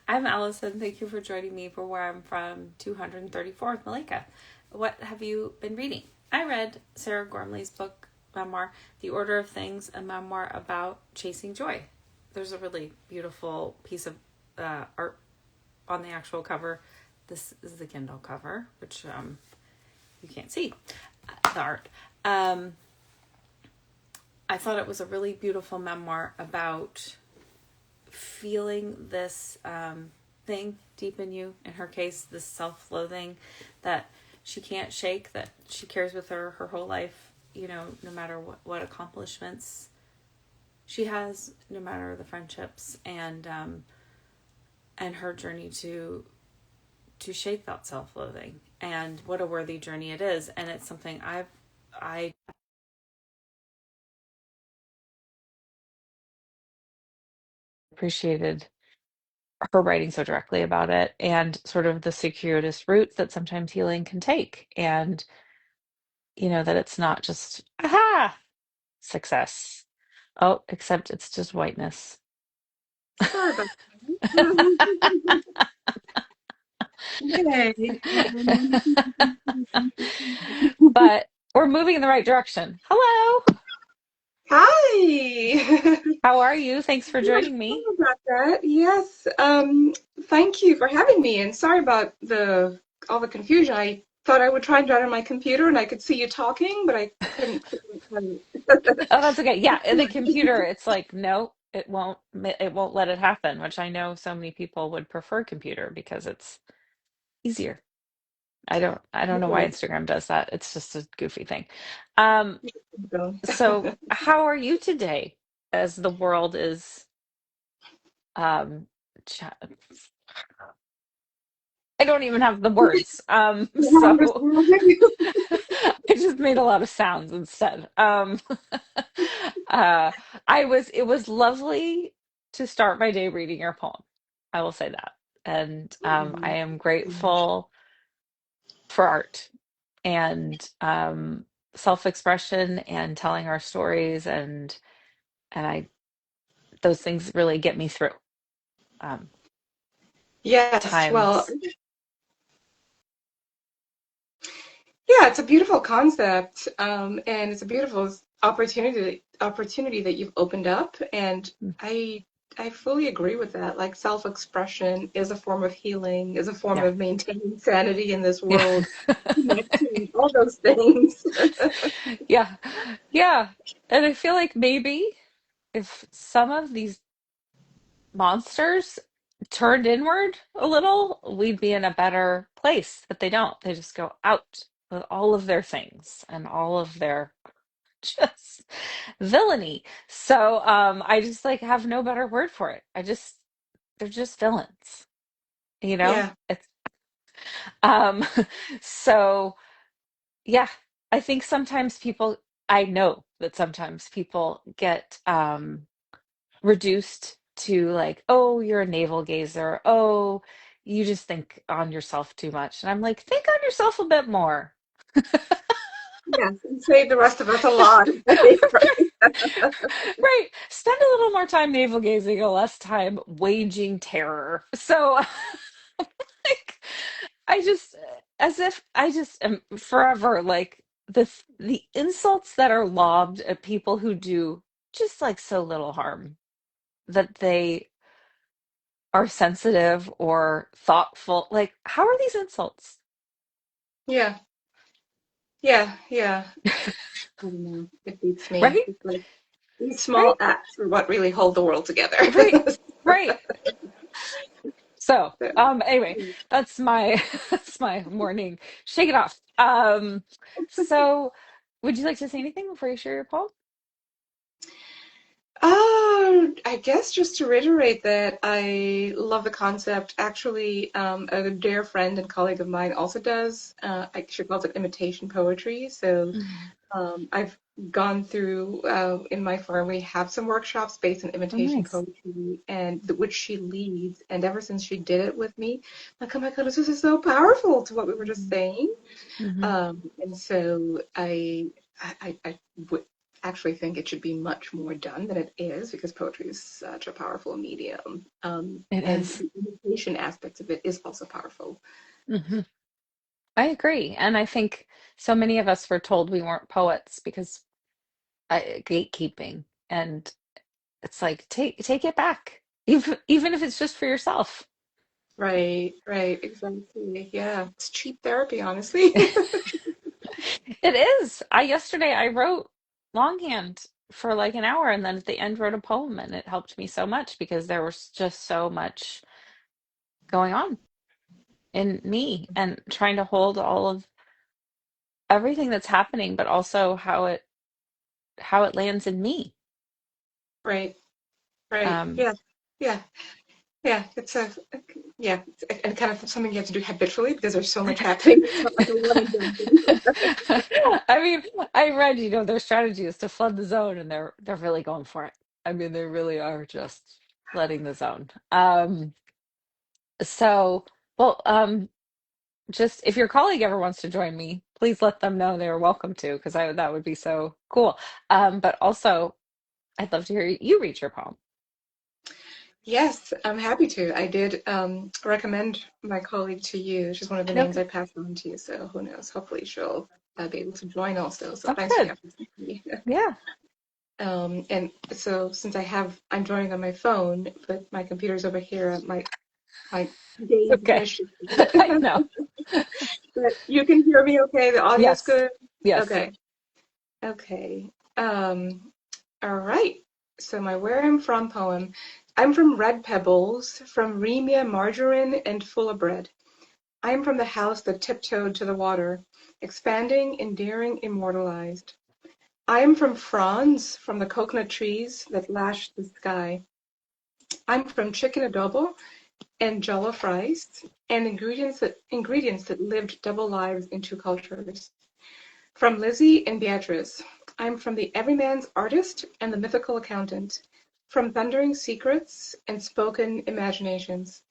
I'm Allison. Thank you for joining me for Where I'm From 234 with Malaika. What have you been reading? I read Sarah Gormley's book, memoir, The Order of Things, a memoir about chasing joy. There's a really beautiful piece of art on the actual cover. This is the Kindle cover, which you can't see the art. I thought it was a really beautiful memoir about feeling this thing deep in you, in her case, this self-loathing that she can't shake, that she carries with her whole life, no matter what accomplishments she has, no matter the friendships, and her journey to shake that self-loathing, and what a worthy journey it is. And it's something I appreciated her writing so directly about it, and sort of the circuitous routes that sometimes healing can take, and that it's not just aha success. Oh, except it's just whiteness. Sorry about that. Okay. But we're moving in the right direction. Hello. Hi. How are you? Thanks for Yeah, joining me. sorry about that. Yes. Thank you for having me, and sorry about the all the confusion. I thought I would try and join on my computer and I could see you talking, but I couldn't figure out how to. Oh, that's okay. Yeah, in the computer, it's like, no, it won't let it happen, which I know so many people would prefer computer because it's easier. I don't know why Instagram does that. It's just a goofy thing. Um, So, so how are you today as the world is um cha- I don't even have the words. So I just made a lot of sounds instead. uh it was lovely to start my day reading your poem. I will say that. And I am grateful for art and self-expression and telling our stories, and I those things really get me through um yes, well, times. yeah, it's a beautiful concept, and it's a beautiful opportunity that you've opened up, and I I fully agree with that. Like self-expression is a form of healing, is a form Yeah. of maintaining sanity in this Yeah. world, connecting, all those things. Yeah. Yeah. And I feel like maybe if some of these monsters turned inward a little, we'd be in a better place. But they don't. They just go out with all of their things and all of their just villainy. So I just like have no better word for it. They're just villains, you know? Yeah, It's um so yeah, I think sometimes people I know that sometimes people get reduced to like, oh, you're a navel gazer. Oh, you just think on yourself too much. And I'm like, think on yourself a bit more. yes, and save the rest of us a lot. I think, right? Right. Spend a little more time navel gazing and less time waging terror. So, like, I just, as if I just am forever like the insults that are lobbed at people who do just like so little harm, that they are sensitive or thoughtful. Like, how are these insults? Yeah, yeah. I don't know. It beats me. Right? It's like these Right? small acts are what really hold the world together. Right. Right. So, So, anyway, that's my that's my morning. Shake it off. So would you like to say anything before you share your poem? I guess just to reiterate that I love the concept. Actually, a dear friend and colleague of mine also does. She calls it imitation poetry. So Mm. I've gone through in my firm. We have some workshops based on Oh, imitation nice. poetry, and which she leads. And ever since she did it with me, I'm like, oh my goodness, this is so powerful to what we were just Hmm. saying. Hmm. And so I actually think it should be much more done than it is because poetry is such a powerful medium. It And is. the imitation aspect of it is also powerful. Hmm. I agree. And I think so many of us were told we weren't poets because gatekeeping. And it's like, take it back. Even if it's just for yourself. Right, right, exactly. Yeah, it's cheap therapy, honestly. It is. Yesterday I wrote longhand for like an hour and then at the end wrote a poem and it helped me so much because there was just so much going on in me and trying to hold all of everything that's happening, but also how it lands in me. Right, right. Um, Yeah, yeah, yeah. It's a yeah, and kind of something you have to do habitually because there's so much happening. It's not like a one and done thing. I mean, I read, their strategy is to flood the zone, and they're really going for it. I mean, they really are just flooding the zone. So, well, just if your colleague ever wants to join me, please let them know they're welcome to, because I that would be so cool. But also, I'd love to hear you read your poem. Yes, I'm happy to. I did recommend my colleague to you. She's one of the names Okay. I passed on to you, so who knows? Hopefully she'll be able to join also. So Oh, thanks for the good. opportunity. Yeah. And so since I'm joining on my phone, but my computer's over here, my It's days okay. wish. I know. But you can hear me okay? The audio's Yes. good? Yes. Okay. Okay. All right. So my Where I'm From poem. I'm from red pebbles, from Remia margarine and Fullah bread. I am from the house that tiptoed to the water, expanding, endearing, immortalized. I am from fronds, from the coconut trees that lashed the sky. I'm from chicken adobo and jollof rice, and ingredients that lived double lives in two cultures. From Lizzy and Beatrice. I'm from the everyman's artist and the mythical accountant. From thundering secrets and spoken imaginations.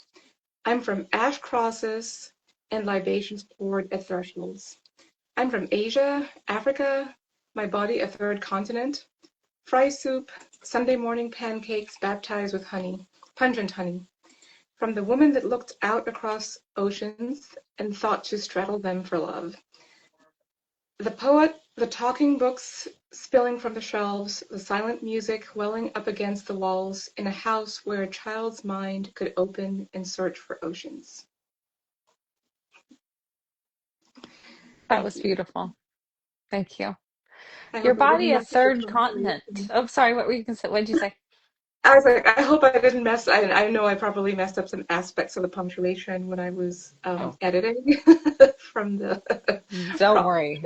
I'm from ash crosses and libations poured at thresholds. I'm from Asia, Africa, my body a third continent. Fry soup, Sunday morning pancakes baptized with honey, pungent honey. From the woman that looked out across oceans and thought to straddle them for love. The poet, the talking books spilling from the shelves, the silent music welling up against the walls in a house where a child's mind could open and search for oceans. That Thank was you. beautiful. Thank you. I Your hope I didn't body, a mess up the third continent. punctuation. Oh, sorry, what were you gonna say? What did you say? I was like, I hope I didn't mess. I know I probably messed up some aspects of the punctuation when I was Oh, editing from the don't prompt. worry.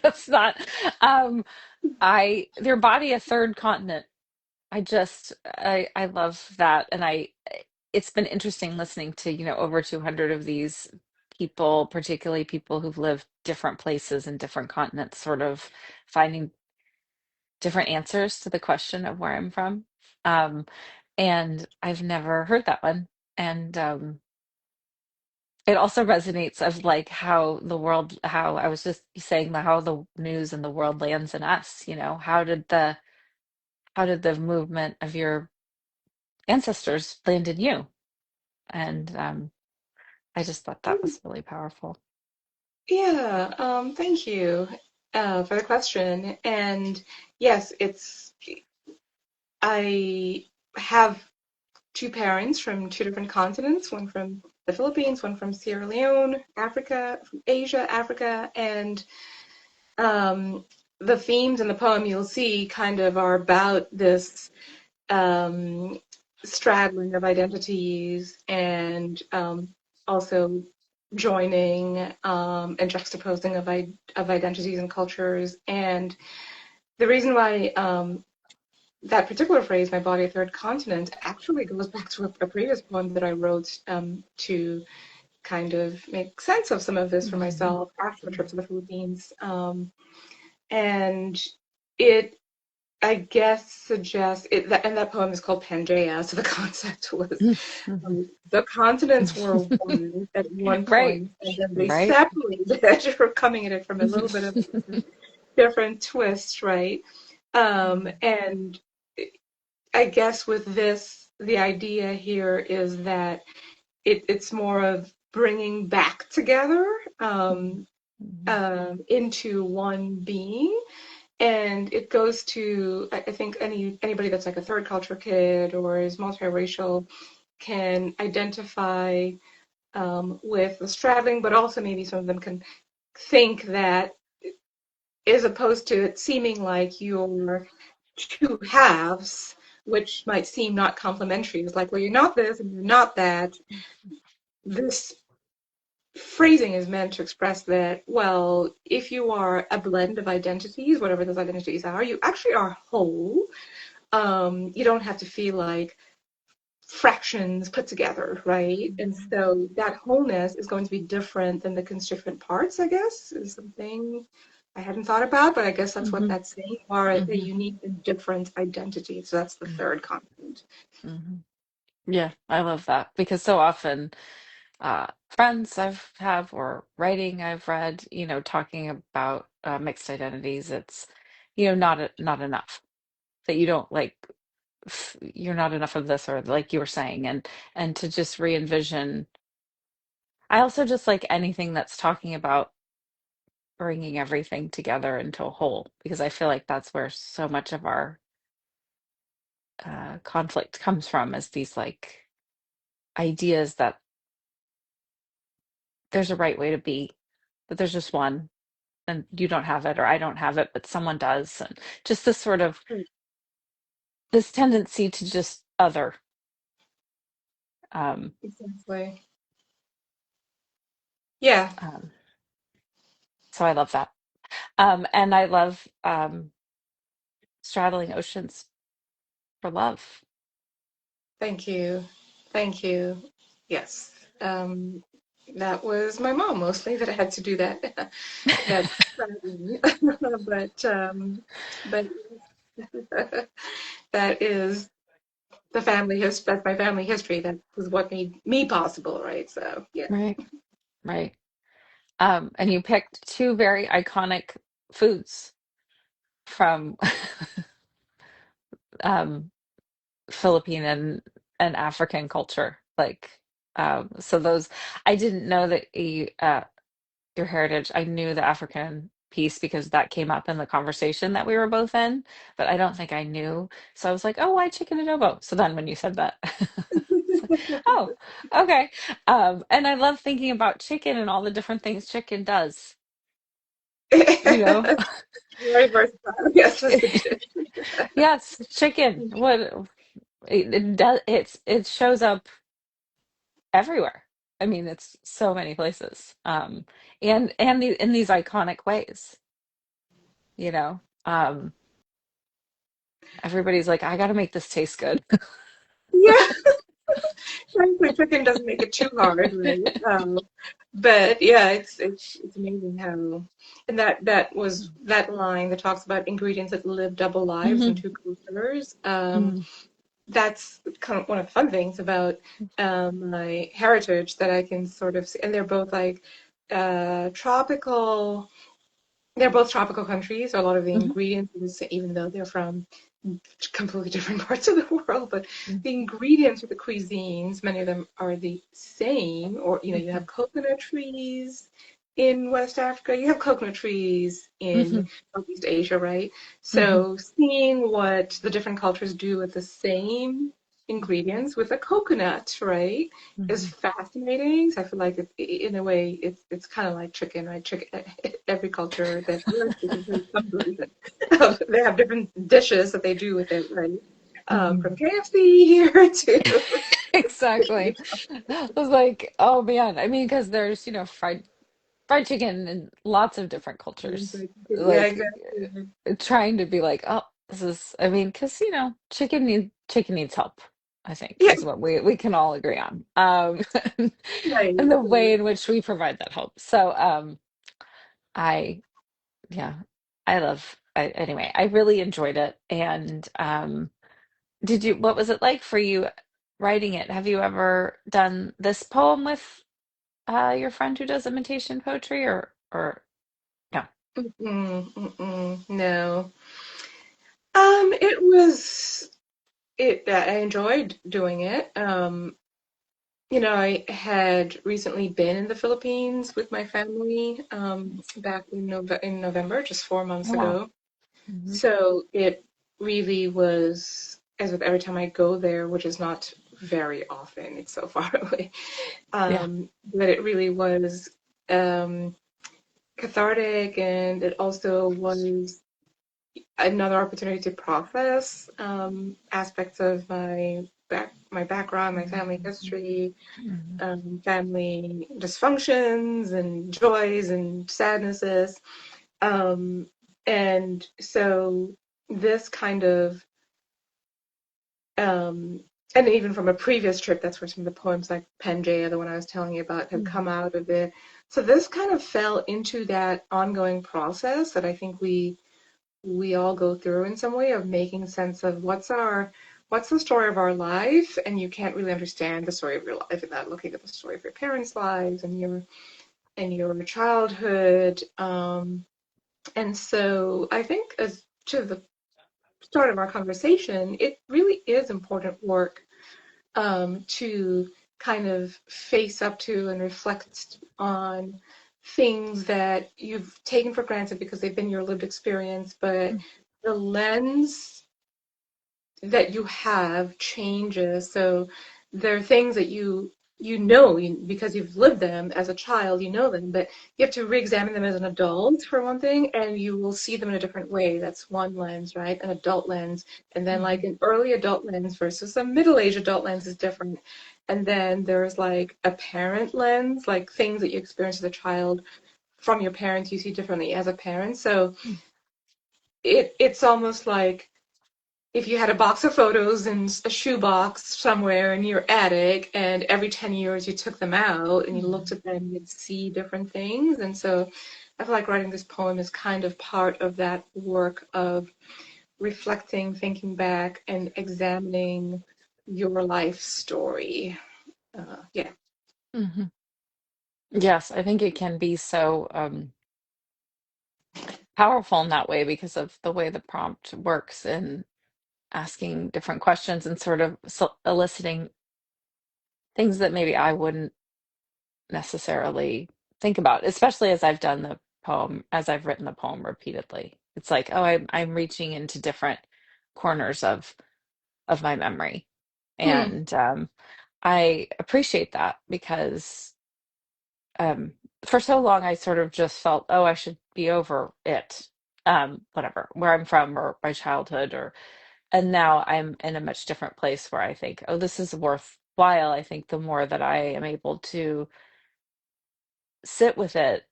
That's not your body, a third continent. I love that. And it's been interesting listening to, over 200 of these people, particularly people who've lived different places and different continents, sort of finding different answers to the question of where I'm from. Um, and I've never heard that one. And it also resonates of like how I was just saying how the news and the world lands in us, how did the movement of your ancestors land in you? And I just thought that was really powerful. Yeah, thank you for the question. And yes, I have two parents from two different continents, one from the Philippines, one from Sierra Leone, Africa, from Asia, Africa, and um, the themes in the poem you'll see kind of are about this um, straddling of identities and also joining and juxtaposing of identities and cultures. And the reason why that particular phrase, my body a third continent, actually goes back to a previous poem that I wrote to kind of make sense of some of this for Mhm. myself after a trip to the Philippines. And it I guess suggests it, that, and that poem is called Pangea. So the concept was the continents were one at one Right, point, and then they right. separated from coming at it from a little bit of a different different twist, right? And I guess with this, the idea here is that it's more of bringing back together Mhm. into one being. And it goes to, I think anybody that's like a third culture kid or is multiracial can identify with the straddling, but also maybe some of them can think that as opposed to it seeming like you're two halves, which might seem not complementary. It's like, well, you're not this and you're not that. This phrasing is meant to express that, well, if you are a blend of identities, whatever those identities are, you actually are whole. You don't have to feel like fractions put together, right? And so that wholeness is going to be different than the constituent parts, I guess, is something I hadn't thought about, but I guess that's what Mhm. that's saying, are a Mhm. unique and different identity. So that's the third concept. Mhm. Yeah, I love that because so often friends I've have or writing I've read, talking about mixed identities, it's not enough that you don't like you're not enough of this or like you were saying and to just re-envision. I also just like anything that's talking about bringing everything together into a whole because I feel like that's where so much of our conflict comes from is these like ideas that there's a right way to be, that there's just one and you don't have it or I don't have it, but someone does. And just this sort of this tendency to just other. Um, Exactly. Yeah, um, so I love that. And I love straddling oceans for love. thank you. Thank you. Yes. Um, that was my mom mostly that I had to do that that strategy. But that is that's my family history. That was what made me possible, right? So yeah. Right, right. And you picked two very iconic foods from um, Philippine and African culture. Like, so those, I didn't know that your heritage. I knew the African piece because that came up in the conversation that we were both in, but I don't think I knew. So I was like, oh, why chicken adobo? So then when you said that, it's like, oh, okay. And I love thinking about chicken and all the different things chicken does, you know? Very versatile. Yes, as a dish. Yes, chicken. What it does, it shows up everywhere. I mean, it's so many places. In these iconic ways, you know. Everybody's like, I gotta make this taste good. Yeah, frankly, cooking doesn't make it too hard, right? But yeah, it's amazing how, and that line that talks about ingredients that live double lives in Mhm. two cultures. Mm. That's kind of one of the fun things about my heritage that I can sort of see, and they're both like tropical. They're both tropical countries. So a lot of the Mhm. ingredients, even though they're from completely different parts of the world, but Mm. the ingredients or the cuisines, many of them are the same. Or, you have Mhm. coconut trees in West Africa, you have coconut trees in Mhm. Southeast Asia, right? Mhm. So seeing what the different cultures do with the same ingredients with a coconut, right, is Mhm. fascinating. So I feel like in a way, it's kind of like chicken, right? Chicken, every culture that learns chicken has some version. They have different dishes that they do with it, right? From Mhm. KFC here to Exactly. I was like, oh man. I mean, because there's, fried chicken in lots of different cultures. yeah, Like exactly. trying to be like, oh, this is, I mean, because chicken needs help, I think, Yeah, is what we can all agree on. right. And the way in which we provide that help. So I yeah, anyway, I really enjoyed it. And what was it like for you writing it? Have you ever done this poem with your friend who does imitation poetry or no? No. It was it. I enjoyed doing it. I had recently been in the Philippines with my family back in November, just 4 months Oh, wow. ago. Hmm. So it really was, as with every time I go there, which is not very often, it's so far away, Yeah. but it really was um, cathartic, and it also was another opportunity to process aspects of my background, my family history, Hmm. family dysfunctions and joys and sadnesses. Um, and so this kind of, um, and even from a previous trip, that's where some of the poems like Pangea, the one I was telling you about, have come out of it. So this kind of fell into that ongoing process that I think we all go through in some way of making sense of what's the story of our life, and you can't really understand the story of your life without looking at the story of your parents' lives and your childhood. And so I think, as to the start of our conversation, it really is important work to kind of face up to and reflect on things that you've taken for granted because they've been your lived experience, but the lens that you have changes. So there are things that because you've lived them as a child, you know them, but you have to re-examine them as an adult for one thing, and you will see them in a different way. That's one lens, right? An adult lens. And then like Hmm. an early adult lens versus a middle-aged adult lens is different. And then there's like a parent lens, like things that you experience as a child from your parents you see differently as a parent. So it's almost like if you had a box of photos in a shoebox somewhere in your attic, and every 10 years you took them out and you looked at them, you'd see different things. And so I feel like writing this poem is kind of part of that work of reflecting, thinking back, and examining your life story. Yeah. Hmm. Yes, I think it can be so powerful in that way because of the way the prompt works and asking different questions and sort of eliciting things that maybe I wouldn't necessarily think about, especially as I've done the poem, as I've written the poem repeatedly. It's like, oh, I'm reaching into different corners of my memory. Mm, And I appreciate that because um, for so long I sort of just felt, oh, I should be over it, whatever, where I'm from or my childhood, or and now I'm in a much different place where I think, oh, this is worthwhile. I think the more that I am able to sit with it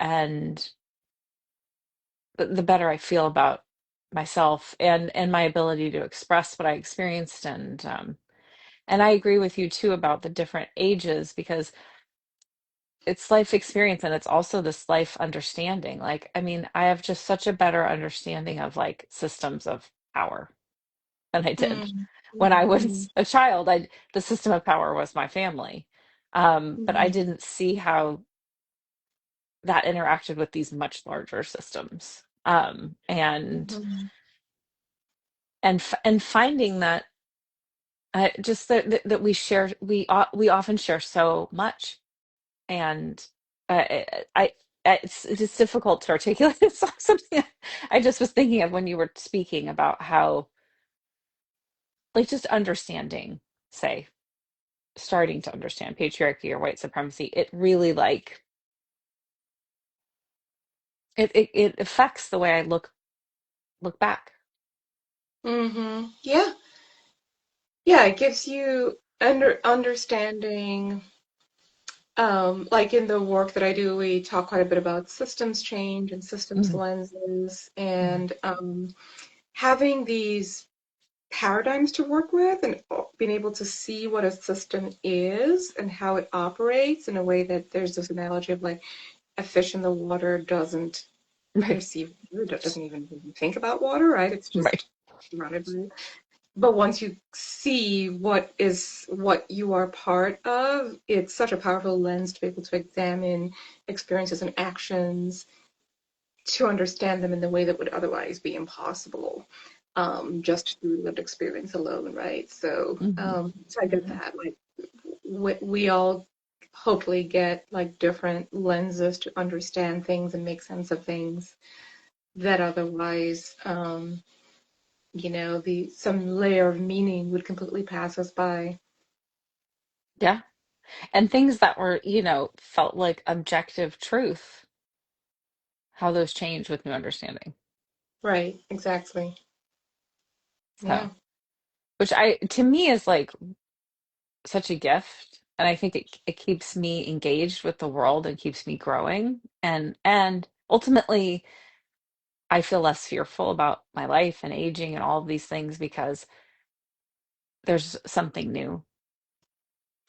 and the better I feel about myself and my ability to express what I experienced, and I agree with you too about the different ages because it's life experience and it's also this life understanding. Like, I mean, I have just such a better understanding of like systems of power than I did mm, when I mhm, was a child. The system of power was my family. But I mhm, didn't see how that interacted with these much larger systems. mhm, And finding that just that we often share so much, and it's just difficult to articulate. It's something I just was thinking of when you were speaking about how, like, just understanding, say, starting to understand patriarchy or white supremacy, it really like it affects the way I look back. Yeah. Yeah, it gives you understanding. Like in the work that I do, we talk quite a bit about systems change and systems Mm, lenses, mm, and having these paradigms to work with, and being able to see what a system is and how it operates in a way that there's this analogy of like a fish in the water doesn't right, perceive water, doesn't even really think about water, right? It's right. just surrounded by it. But once you see what you are part of, it's such a powerful lens to be able to examine experiences and actions to understand them in the way that would otherwise be impossible, just through lived experience alone, right? Hmm. So I get that. Like we all hopefully get like different lenses to understand things and make sense of things that otherwise, the some layer of meaning would completely pass us by. Yeah. And things that were, felt like objective truth, how those change with new understanding. Right, exactly. Yeah, So, which to me is like such a gift. And I think it keeps me engaged with the world and keeps me growing. And ultimately, I feel less fearful about my life and aging and all of these things because there's something new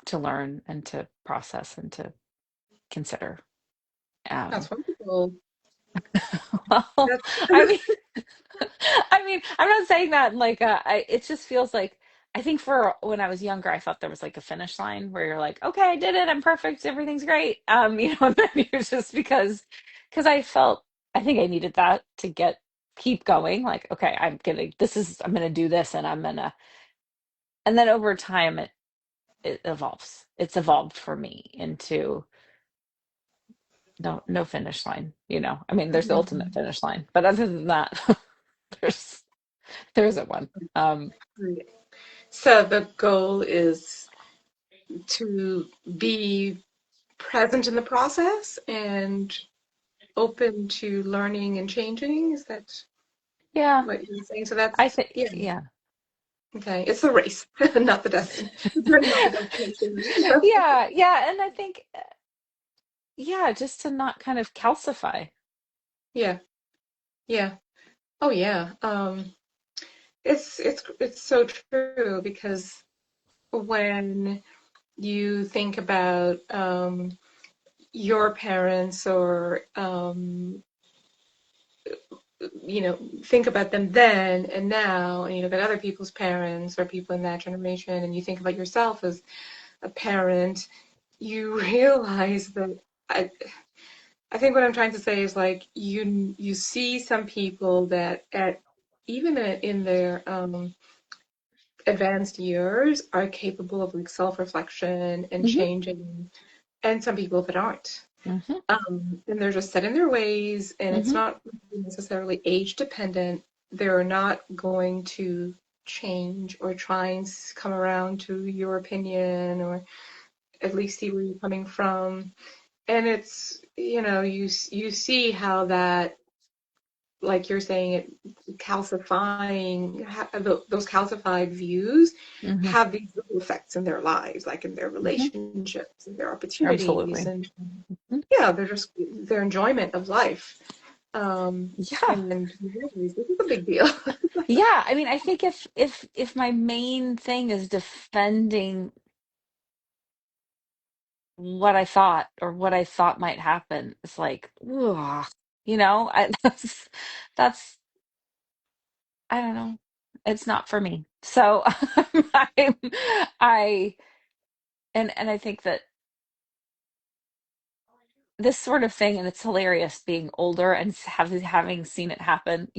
to learn and to process and to consider. Um, that's wonderful. well, That's I mean, I'm not saying that like it just feels like I think for when I was younger, I thought there was like a finish line where you're like, okay, I did it, I'm perfect, everything's great. And then you're just because I think I needed that to keep going. Like, okay, I'm gonna do this, and then over time it evolves. It's evolved for me into no finish line. I mean, there's the ultimate Mhm. finish line, but other than that, there's there isn't one. Great. So the goal is to be present in the process and open to learning and changing. Is that Yeah, what you're saying? So I that's, think, yeah, yeah. okay. It's the race, not the destiny. The journey, not the destination, right? Yeah, yeah, and I think, yeah, just to not kind of calcify. Yeah, yeah. Oh, yeah. It's so true because when you think about your parents or think about them then and now, and you look at other people's parents or people in that generation, and you think about yourself as a parent, you realize that I, I think what I'm trying to say is like you see some people that at even in their advanced years are capable of like self-reflection and Hmm. changing, and some people that aren't. Hmm. And they're just set in their ways, and it's Hmm. not necessarily age dependent. They're not going to change or try and come around to your opinion or at least see where you're coming from. And it's, you see how that, like you're saying, calcifying, those calcified views Hmm. have these little effects in their lives, like in their Hmm. relationships and their opportunities. Absolutely. And Mhm. yeah, they're just their enjoyment of life. Yeah. And this is a big deal. Yeah, I mean, I think if my main thing is defending what I thought or what I thought might happen, it's like, ugh, that's I don't know. It's not for me. So I'm, I and I think that this sort of thing, and it's hilarious being older and having seen it happen,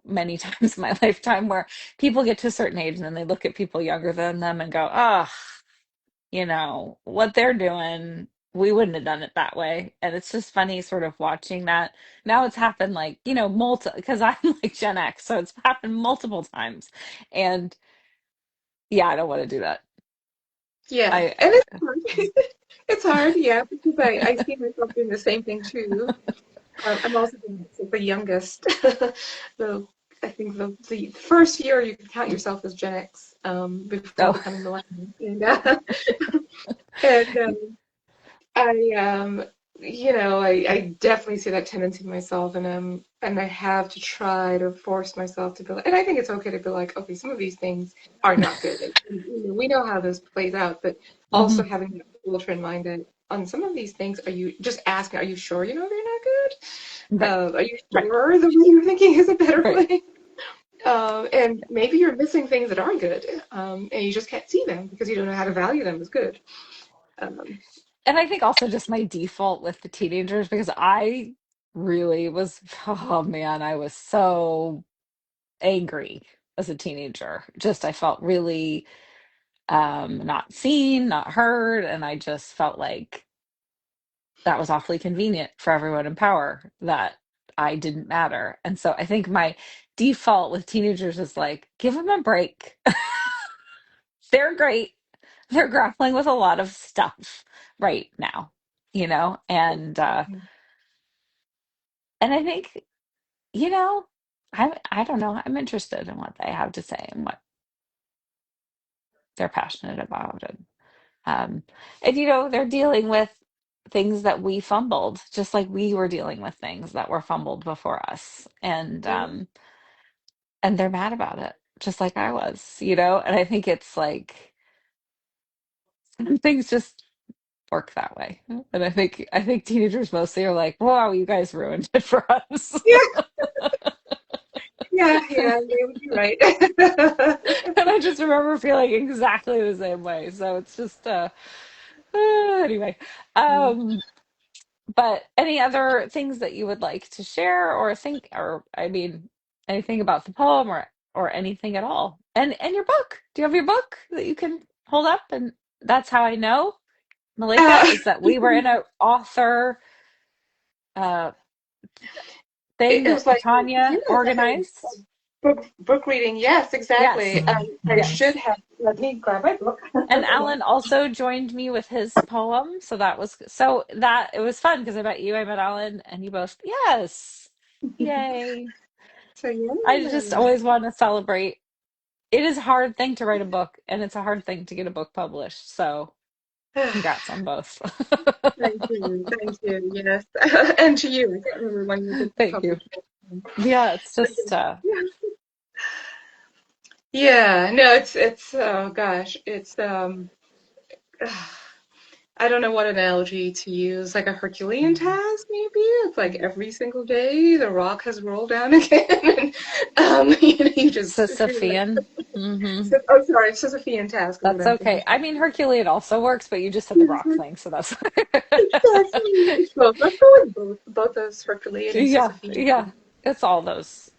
many times in my lifetime where people get to a certain age and then they look at people younger than them and go, oh, what they're doing, we wouldn't have done it that way. And it's just funny sort of watching that. Now it's happened like, because I'm like Gen X, so it's happened multiple times. And yeah, I don't want to do that. Yeah, I and it's hard. It's hard, yeah, because I see myself doing the same thing too. I'm also the youngest. The I think the first year you can count yourself as Gen X before oh becoming millennial, and I I definitely see that tendency in myself, and I have to try to force myself to be like, and I think it's okay to be like, okay, some of these things are not good. We know how this plays out, but also hmm having that filter in mind that on some of these things, are you just asking, are you sure you know they're not good? right, Are you right, sure the way you're thinking is a better right. way? And maybe you're missing things that are good, and you just can't see them because you don't know how to value them as good. Um, And I think also just my default with the teenagers because I really was, oh man, I was so angry as a teenager. Just I felt really not seen, not heard, and I just felt like that was awfully convenient for everyone in power that I didn't matter. And so I think my default with teenagers is like, give them a break. They're great. They're grappling with a lot of stuff right now, you know? And I think, you know, I don't know, I'm interested in what they have to say and what they're passionate about. Um, and you know, they're dealing with things that we fumbled, just like we were dealing with things that were fumbled before us. And they're mad about it, just like I was, you know? And I think it's like things just work that way. And I think teenagers mostly are like, wow, you guys ruined it for us. Yeah, yeah, you would be right. And I just remember feeling exactly the same way. So it's just anyway. Um But any other things that you would like to share or think, or I mean, anything about the poem or anything at all? And your book. Do you have your book that you can hold up? And that's how I know, Malika, Uh, is that we were in a author uh thing it that was like, Tanya yes, like a organized. book reading. Yes, exactly. Yes. I should Yes. have. Let me grab my book. And Alan also joined me with his poem, so that was so that it was fun because I met you, I met Alan, and you both, yes. Yay. So I just yeah. always want to celebrate. It is a hard thing to write a book, and it's a hard thing to get a book published. So, congrats on both. Thank you, thank you. Yes, and to you. I can't remember when your book was Thank you. published. Yeah, it's But just yeah, yeah. No, it's oh gosh, it's I don't know what analogy to use, like a Herculean task, maybe. It's like every single day the rock has rolled down again, and you just feel like, Sisyphean. Hmm. oh, sorry, Sisyphean task is what That's I'm okay. thinking. I mean, Herculean also works, but you just said the rock thing, so that's Exactly. It's both. Let's go with both as Herculean and yeah, Sisyphean. yeah. It's all those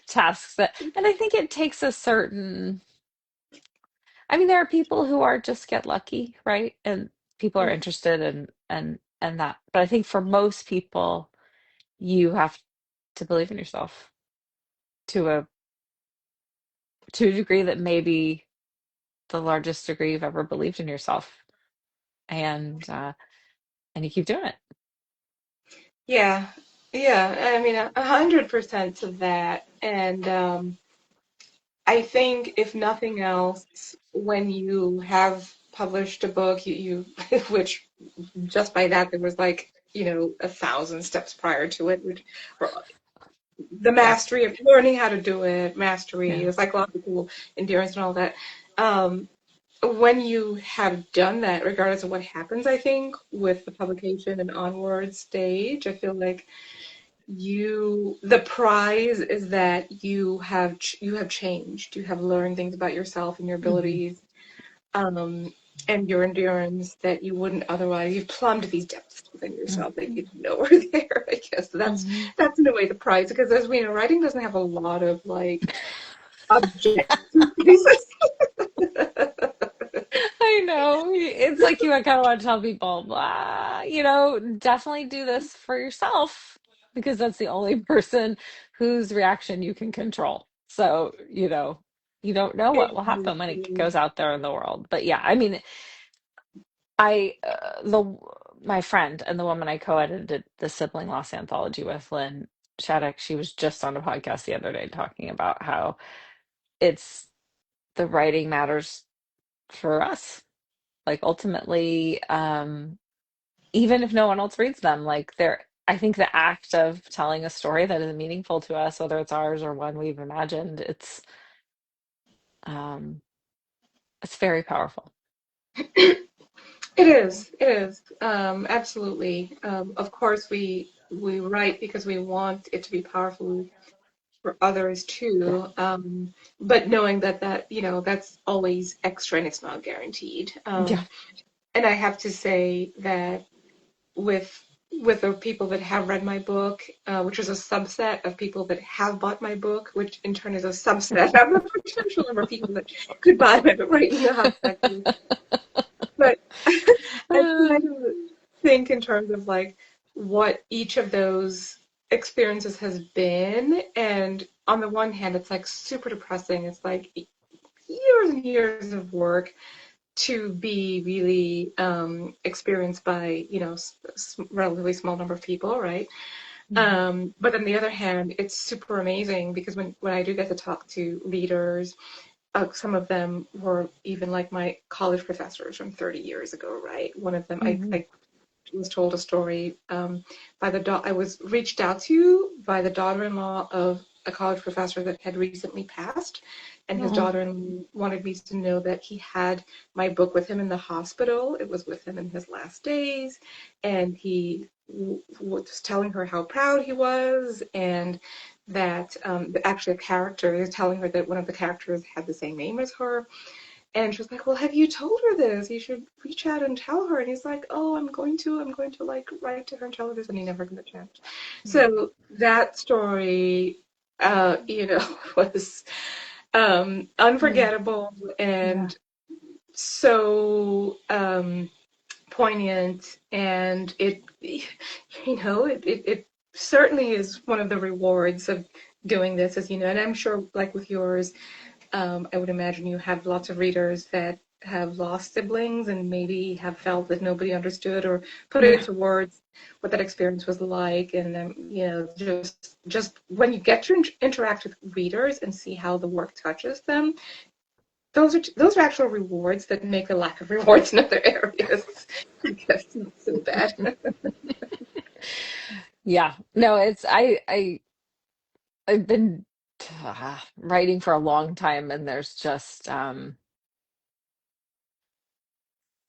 tasks that, and I think it takes a certain, I mean, there are people who are just get lucky, right? And people are interested and that. But I think for most people, you have to believe in yourself to a degree that maybe the largest degree you've ever believed in yourself. And you keep doing it. Yeah, yeah. I mean, 100% to that. And I think, if nothing else, when you have published a book, which just by that there was like, 1,000 steps prior to it, which were the Yeah. mastery of learning how to do it, mastery, Yeah. the psychological endurance, and all that. Um, when you have done that, regardless of what happens, I think with the publication and onward stage, I feel like the prize is that you have changed, you have learned things about yourself and your Hmm. abilities, um and your endurance that you wouldn't otherwise. You've plumbed these depths within yourself that you didn't know were there. I guess Hmm. that's in a way the prize, because as we know, writing doesn't have a lot of like objective pieces. I know. It's like you kind of want to tell people, definitely do this for yourself because that's the only person whose reaction you can control. So, you don't know what will happen when it Exactly. goes out there in the world. But yeah, I mean, I the my friend and the woman I co-edited the sibling loss anthology with, Lynn Shattuck, she was just on a podcast the other day talking about how it's the writing matters for us. Like ultimately, even if no one else reads them, like I think the act of telling a story that is meaningful to us, whether it's ours or one we've imagined, um it's very powerful. It is absolutely. Of course we write because we want it to be powerful for others Yeah. too. But knowing that's always extra and it's not guaranteed. Yeah. And I have to say that with with the people that have read my book, which is a subset of people that have bought my book, which in turn is a subset of the potential number of people that could buy my book, right? You know how that goes. But I kind of think in terms of like what each of those experiences has been. And on the one hand, it's like super depressing. It's like years and years of work to be really experienced by, relatively small number of people, right? Mhm. But on the other hand, it's super amazing because when I do get to talk to readers, some of them were even like my college professors from 30 years ago, right? One of them, Mhm. I was told a story by I was reached out to by the daughter-in-law of a college professor that had recently passed, and his Oh, daughter wanted me to know that he had my book with him in the hospital. It was with him in his last days, and he was telling her how proud he was, and that actually a character is telling her that one of the characters had the same name as her, and she was like, well, have you told her this? You should reach out and tell her. And he's like, oh, I'm going to like write to her and tell her this. And he never got a chance. So that story, was mm, unforgettable yeah. and so poignant. And it certainly is one of the rewards of doing this, as you know, and I'm sure like with yours, I would imagine you have lots of readers that have lost siblings and maybe have felt that nobody understood or put it Yeah. into words what that experience was like. And just when you get to interact with readers and see how the work touches them, those are actual rewards that make the lack of rewards in other areas, I guess, not so bad. Yeah. No, I've been writing for a long time, and there's just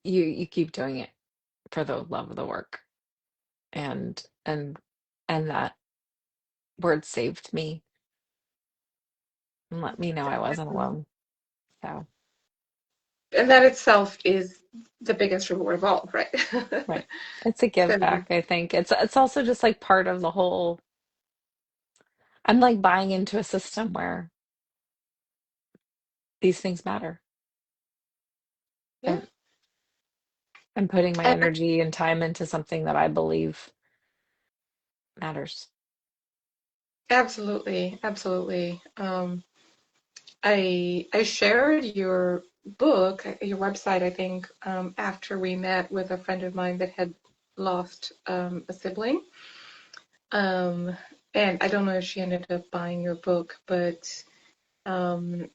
you keep doing it for the love of the work, and and that word saved me and let me know I wasn't alone. So, And that itself is the biggest reward of all, right? right. It's a give So, back, I think. It's also just like part of the whole. I'm like buying into a system where these things matter. yeah. And I'm putting my energy and time into something that I believe matters. Absolutely, absolutely. I shared your book, your website, I think, after we met with a friend of mine that had lost a sibling. Um, and I don't know if she ended up buying your book, but um,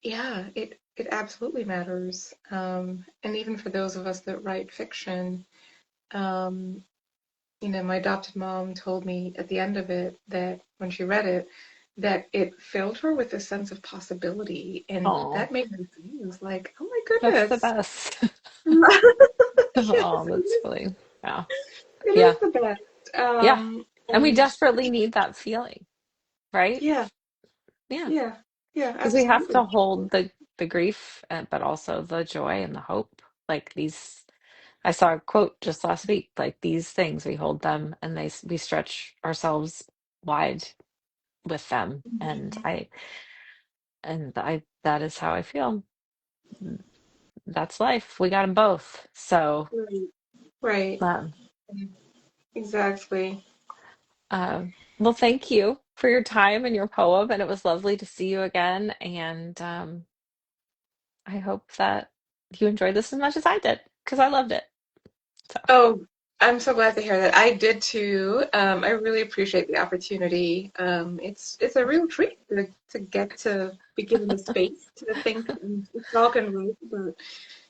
yeah, it absolutely matters. And even for those of us that write fiction, um, my adopted mom told me at the end of it that when she read it, that it filled her with a sense of possibility. And Oh, that made me feel like, oh my that's the goodness. best. Yes, Oh, that's funny. Yeah. it is Yeah. the best. Yeah. And we And desperately need that feeling, right? yeah, Yeah. yeah, yeah, Because we have to absolutely. hold the grief, but also the joy and the hope. Like these, I saw a quote just last week, like these things, we hold them and we stretch ourselves wide with them. That is how I feel. That's life. We got them both. So, Right, right, um, exactly. well, thank you for your time and your poem, and it was lovely to see you again. And I hope that you enjoyed this as much as I did, because I loved it. So, Oh, I'm so glad to hear that. I did too. I really appreciate the opportunity. It's a real treat to get to be given the space to think and talk and write about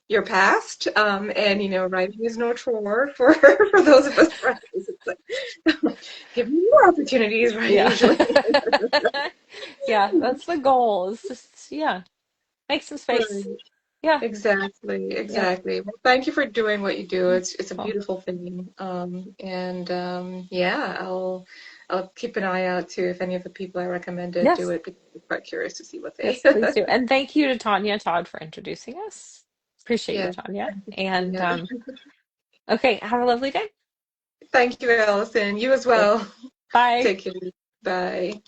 your past. And writing is no chore for for those of us writers. It's like give me more opportunities, right? yeah. Usually. Yeah, that's the goal. It's just, yeah, make some space. Right. Yeah, Exactly, yeah. exactly. Well, thank you for doing what you do. It's a Cool. beautiful thing. And yeah, I'll keep an eye out too if any of the people I recommended do Yes, it because I'm quite curious to see what they yes, please do. And thank you to Tanya Todd for introducing us. Appreciate you, Yeah. Tanya. Thank you, And Tanya. okay, have a lovely day. Thank you, Allison. You as Okay. well. Bye. Take care. Bye.